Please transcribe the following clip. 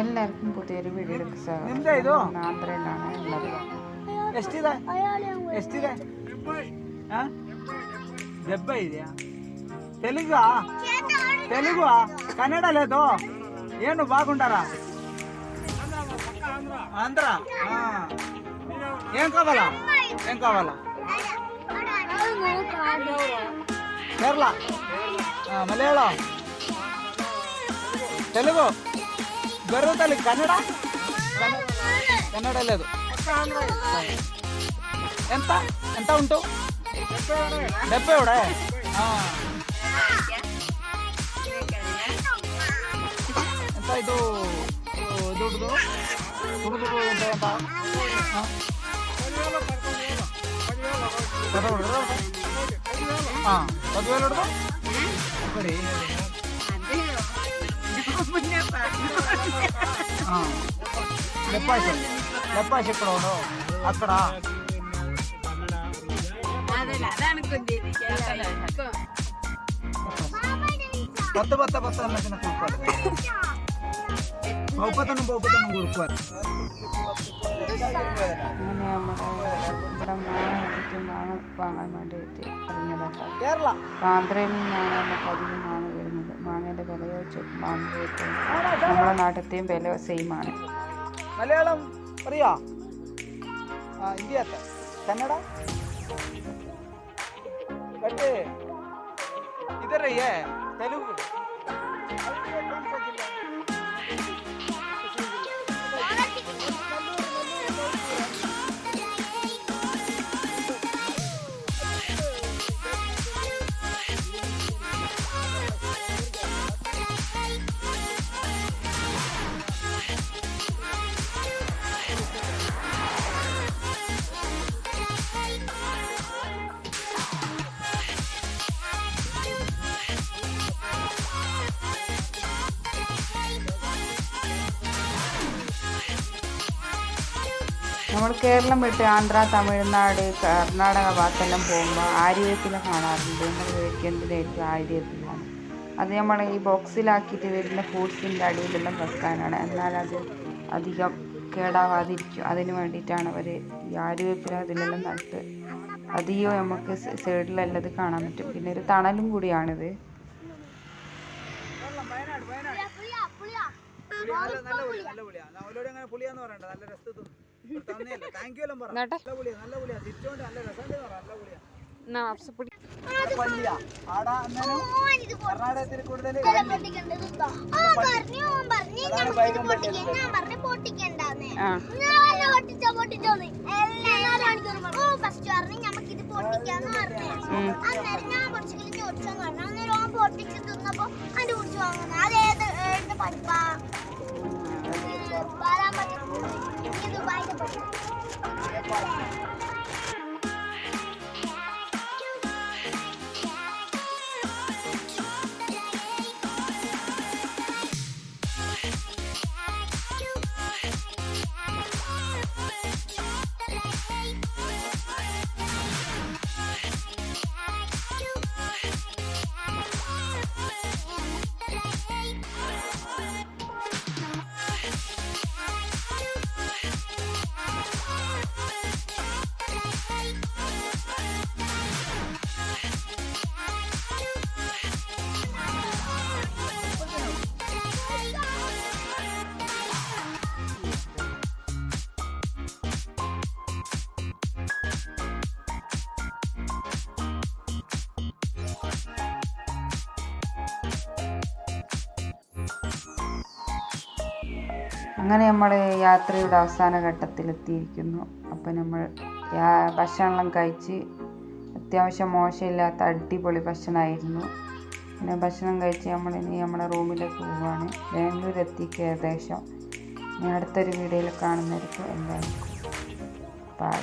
എല്ലാവർക്കും പുതിയൊരു വീഡിയോയിലേക്ക് സ്വാഗതം. ആന്ധ്രയിലാണ് ഉള്ളത്. తెలుగు కన్నడ లేదు ಏನು బాగుంటారా ఆంధ్ర ఏం కావాలా కేరళ మలయాళం తెలుగు జరుగుతుంది కన్నడ లేదు ఎంత ఎంత ఉంటూ 70 కూడా ఎంత ಇದು ದುಡ್ಡು ఎంత 10,000 లెప్పాసి ఎక్కడ అక్కడ కొత్త అన్నది కొడుకోవాలి బహుపతనం കൊടുക്കുവാൻ വാങ്ങാൻ വേണ്ടി ഇറങ്ങിയതാണ്. ആന്ധ്രയിൽ നിന്നാണ് നമുക്ക് അധികം മാങ്ങ വരുന്നത്. മാങ്ങയുടെ വില വെച്ച് മാങ്ങ നമ്മുടെ നാട്ടിലത്തെയും വില സെയിമാണ്. മലയാളം അറിയാ ಹಿಂದಿ ಕನ್ನಡ ಬಟ್ ಇದರ ತೆಲುಗು നമ്മൾ കേരളം വിട്ട് ആന്ധ്ര, തമിഴ്നാട്, കർണാടക ഭാഗത്തെല്ലാം പോകുമ്പോൾ ആര്യവേപ്പില കാണാറുണ്ട്. നമ്മൾ മേടിക്കേണ്ടതായിരിക്കും ആര്യവേപ്പിലാണ്. അത് നമ്മൾ ഈ ബോക്സിലാക്കിയിട്ട് വരുന്ന ഫ്രൂട്ട്സിൻ്റെ അടിയിലെല്ലാം വെക്കാനാണ്. എന്നാൽ അത് അധികം കേടാവാതിരിക്കും. അതിന് വേണ്ടിയിട്ടാണ് അവർ ഈ ആര്യവേപ്പില അതിലെല്ലാം നട്ട് അധികം നമുക്ക് സൈഡിലെല്ലാം ഇത് കാണാൻ പറ്റും. പിന്നെ ഒരു തണലും കൂടിയാണിത്. കർണാടകത്തിൽ കൂടുതൽ അങ്ങനെ നമ്മൾ യാത്രയുടെ അവസാന ഘട്ടത്തിലെത്തിയിരിക്കുന്നു. അപ്പോൾ നമ്മൾ ഭക്ഷണമെല്ലാം കഴിച്ച് അത്യാവശ്യം മോശമില്ലാത്ത അടിപൊളി ഭക്ഷണമായിരുന്നു. പിന്നെ ഭക്ഷണം കഴിച്ച് നമ്മളിനി നമ്മുടെ റൂമിലേക്ക് പോവുകയാണ്. ബാംഗ്ലൂർ എത്തിക്ക് ഏകദേശം. ഇനി അടുത്തൊരു വീഡിയോയിൽ കാണുന്നതായിരിക്കും. എല്ലാവർക്കും ബൈ.